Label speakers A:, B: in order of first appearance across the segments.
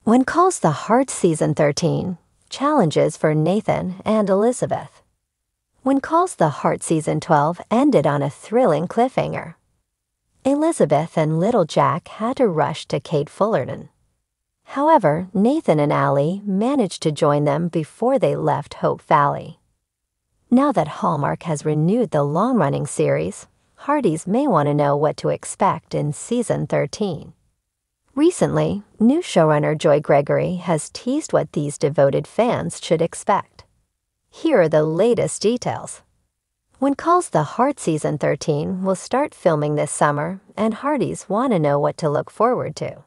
A: When Calls the Heart Season 13, Challenges for Nathan and Elizabeth. When Calls the Heart Season 12 ended on a thrilling cliffhanger. Elizabeth and little Jack had to rush to Kate Fullerton. However, Nathan and Allie managed to join them before they left Hope Valley. Now that Hallmark has renewed the long-running series, Hearties may want to know what to expect in Season 13. Recently, new showrunner Joy Gregory has teased what these devoted fans should expect. Here are the latest details. When Calls the Heart Season 13 will start filming this summer, and Hearties want to know what to look forward to.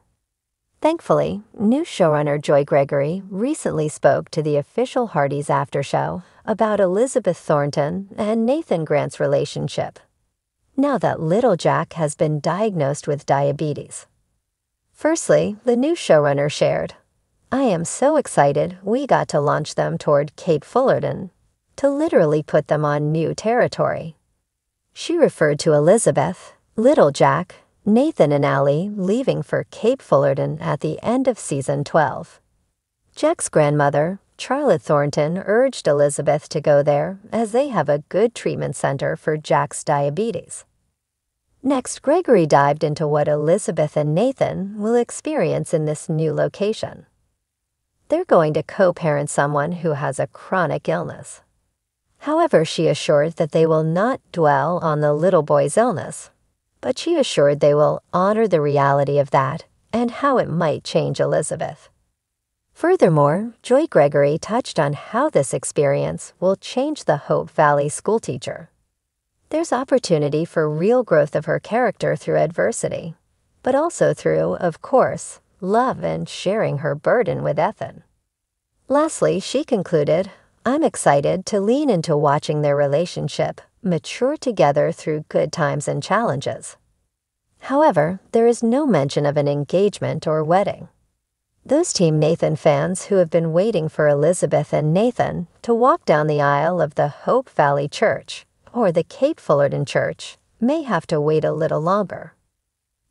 A: Thankfully, new showrunner Joy Gregory recently spoke to the official Hearties after show about Elizabeth Thornton and Nathan Grant's relationship, now that little Jack has been diagnosed with diabetes. Firstly, the new showrunner shared, "I am so excited we got to launch them toward Kate Fullerton, to literally put them on new territory." She referred to Elizabeth, little Jack, Nathan and Allie leaving for Cape Fullerton at the end of Season 12. Jack's grandmother, Charlotte Thornton, urged Elizabeth to go there as they have a good treatment center for Jack's diabetes. Next, Gregory dived into what Elizabeth and Nathan will experience in this new location. They're going to co-parent someone who has a chronic illness. However, she assured that they will not dwell on the little boy's illness, but she assured they will honor the reality of that and how it might change Elizabeth. Furthermore, Joy Gregory touched on how this experience will change the Hope Valley schoolteacher. There's opportunity for real growth of her character through adversity, but also through, of course, love and sharing her burden with Ethan. Lastly, she concluded, "I'm excited to lean into watching their relationship mature together through good times and challenges." However, there is no mention of an engagement or wedding. Those Team Nathan fans who have been waiting for Elizabeth and Nathan to walk down the aisle of the Hope Valley Church or the Cape Fullerton Church may have to wait a little longer.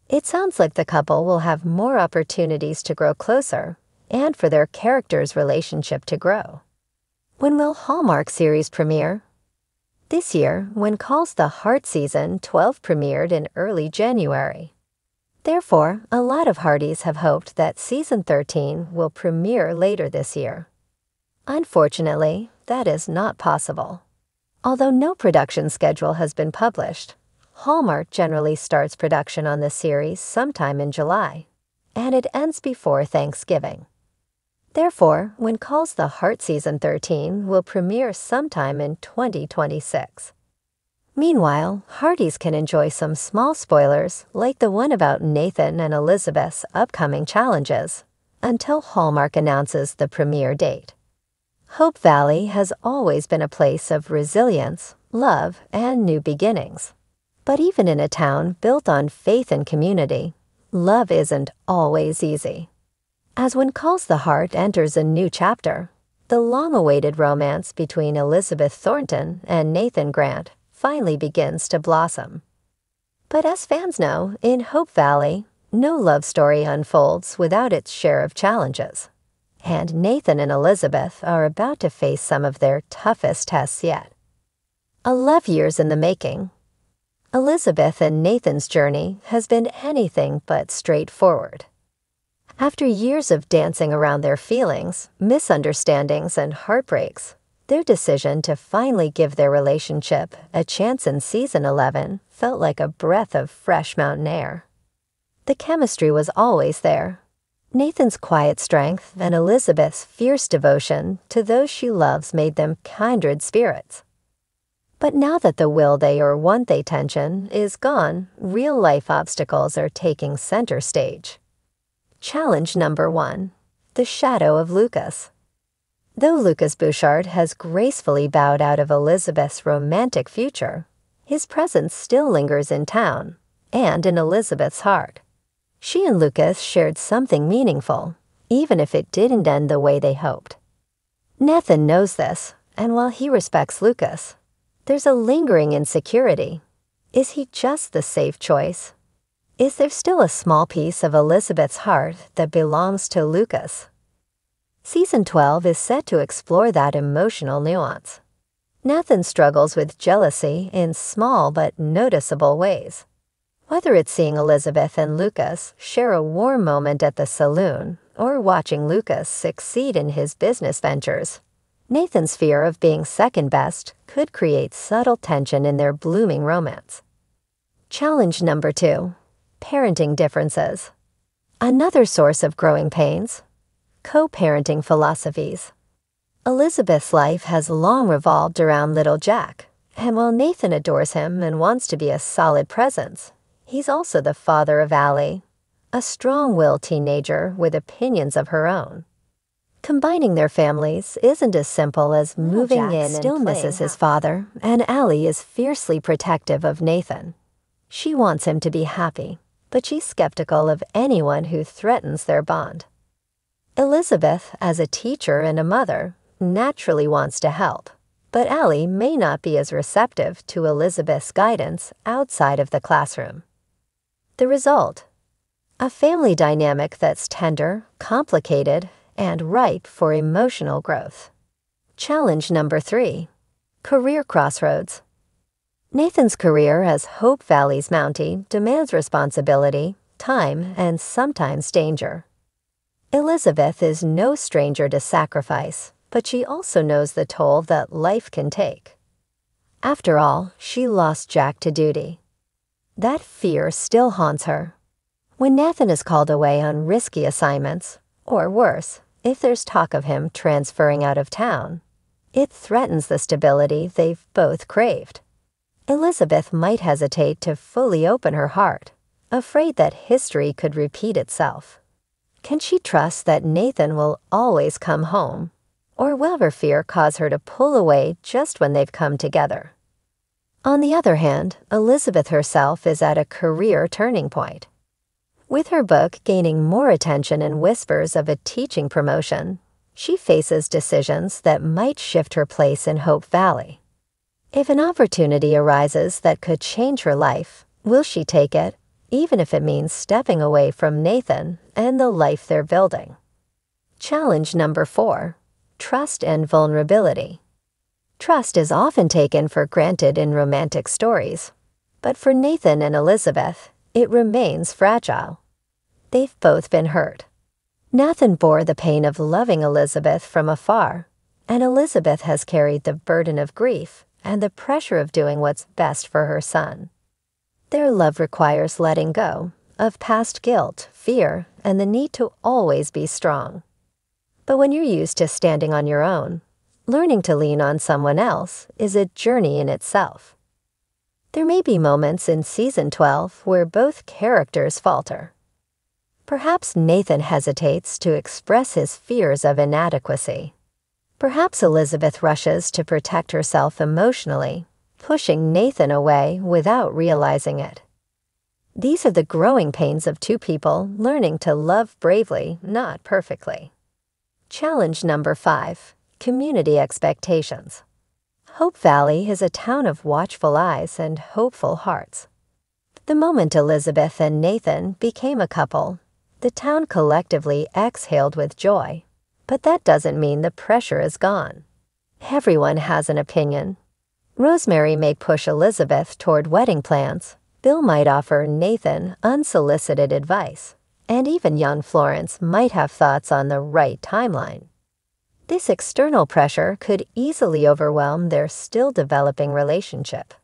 A: It sounds like the couple will have more opportunities to grow closer and for their characters' relationship to grow. When will Hallmark series premiere? This year, When Calls the Heart Season 12 premiered in early January. Therefore, a lot of Hearties have hoped that Season 13 will premiere later this year. Unfortunately, that is not possible. Although no production schedule has been published, Hallmark generally starts production on the series sometime in July, and it ends before Thanksgiving. Therefore, When Calls the Heart Season 13 will premiere sometime in 2026. Meanwhile, Hearties can enjoy some small spoilers like the one about Nathan and Elizabeth's upcoming challenges until Hallmark announces the premiere date. Hope Valley has always been a place of resilience, love, and new beginnings. But even in a town built on faith and community, love isn't always easy. As When Calls the Heart enters a new chapter, the long-awaited romance between Elizabeth Thornton and Nathan Grant finally begins to blossom. But as fans know, in Hope Valley, no love story unfolds without its share of challenges. And Nathan and Elizabeth are about to face some of their toughest tests yet. 11 years in the making, Elizabeth and Nathan's journey has been anything but straightforward. After years of dancing around their feelings, misunderstandings, and heartbreaks, their decision to finally give their relationship a chance in Season 11 felt like a breath of fresh mountain air. The chemistry was always there. Nathan's quiet strength and Elizabeth's fierce devotion to those she loves made them kindred spirits. But now that the will they or want they tension is gone, real-life obstacles are taking center stage. Challenge number 1. The shadow of Lucas. Though Lucas Bouchard has gracefully bowed out of Elizabeth's romantic future, his presence still lingers in town and in Elizabeth's heart. She and Lucas shared something meaningful, even if it didn't end the way they hoped. Nathan knows this, and while he respects Lucas, there's a lingering insecurity. Is he just the safe choice? Is there still a small piece of Elizabeth's heart that belongs to Lucas? Season 12 is set to explore that emotional nuance. Nathan struggles with jealousy in small but noticeable ways. Whether it's seeing Elizabeth and Lucas share a warm moment at the saloon or watching Lucas succeed in his business ventures, Nathan's fear of being second best could create subtle tension in their blooming romance. Challenge number 2. Parenting differences. Another source of growing pains. Co-parenting philosophies. Elizabeth's life has long revolved around little Jack, and while Nathan adores him and wants to be a solid presence, he's also the father of Allie, a strong-willed teenager with opinions of her own. Combining their families isn't as simple as moving in and still misses his father, and Allie is fiercely protective of Nathan. She wants him to be happy, but she's skeptical of anyone who threatens their bond. Elizabeth, as a teacher and a mother, naturally wants to help, but Allie may not be as receptive to Elizabeth's guidance outside of the classroom. The result? A family dynamic that's tender, complicated, and ripe for emotional growth. Challenge number 3. Career crossroads. Nathan's career as Hope Valley's Mountie demands responsibility, time, and sometimes danger. Elizabeth is no stranger to sacrifice, but she also knows the toll that life can take. After all, she lost Jack to duty. That fear still haunts her. When Nathan is called away on risky assignments, or worse, if there's talk of him transferring out of town, it threatens the stability they've both craved. Elizabeth might hesitate to fully open her heart, afraid that history could repeat itself. Can she trust that Nathan will always come home, or will her fear cause her to pull away just when they've come together? On the other hand, Elizabeth herself is at a career turning point. With her book gaining more attention and whispers of a teaching promotion, she faces decisions that might shift her place in Hope Valley. If an opportunity arises that could change her life, will she take it, even if it means stepping away from Nathan and the life they're building? Challenge number 4. Trust and vulnerability. Trust is often taken for granted in romantic stories, but for Nathan and Elizabeth, it remains fragile. They've both been hurt. Nathan bore the pain of loving Elizabeth from afar, and Elizabeth has carried the burden of grief and the pressure of doing what's best for her son. Their love requires letting go of past guilt, fear, and the need to always be strong. But when you're used to standing on your own, learning to lean on someone else is a journey in itself. There may be moments in Season 12 where both characters falter. Perhaps Nathan hesitates to express his fears of inadequacy. Perhaps Elizabeth rushes to protect herself emotionally, pushing Nathan away without realizing it. These are the growing pains of two people learning to love bravely, not perfectly. Challenge number 5. Community expectations. Hope Valley is a town of watchful eyes and hopeful hearts. The moment Elizabeth and Nathan became a couple, the town collectively exhaled with joy. But that doesn't mean the pressure is gone. Everyone has an opinion. Rosemary may push Elizabeth toward wedding plans. Bill might offer Nathan unsolicited advice. And even young Florence might have thoughts on the right timeline. This external pressure could easily overwhelm their still developing relationship.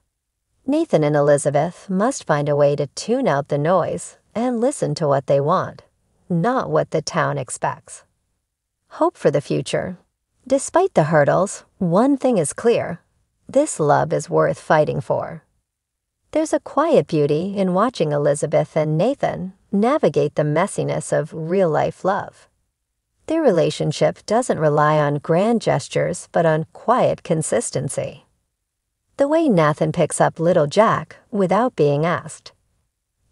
A: Nathan and Elizabeth must find a way to tune out the noise and listen to what they want, not what the town expects. Hope for the future. Despite the hurdles, one thing is clear: this love is worth fighting for. There's a quiet beauty in watching Elizabeth and Nathan navigate the messiness of real-life love. Their relationship doesn't rely on grand gestures but on quiet consistency. The way Nathan picks up little Jack without being asked.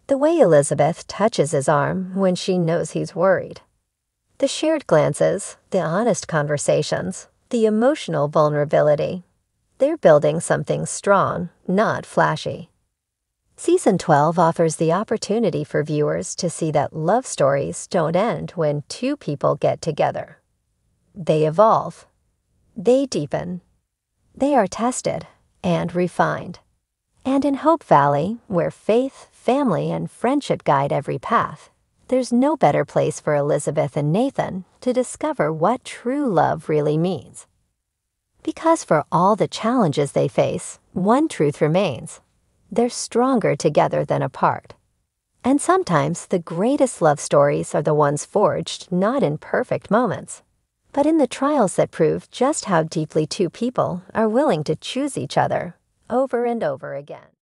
A: The way Elizabeth touches his arm when she knows he's worried. The shared glances, the honest conversations, the emotional vulnerability. They're building something strong, not flashy. Season 12 offers the opportunity for viewers to see that love stories don't end when two people get together. They evolve. They deepen. They are tested and refined. And in Hope Valley, where faith, family, and friendship guide every path, there's no better place for Elizabeth and Nathan to discover what true love really means. Because for all the challenges they face, one truth remains: they're stronger together than apart. And sometimes the greatest love stories are the ones forged not in perfect moments, but in the trials that prove just how deeply two people are willing to choose each other over and over again.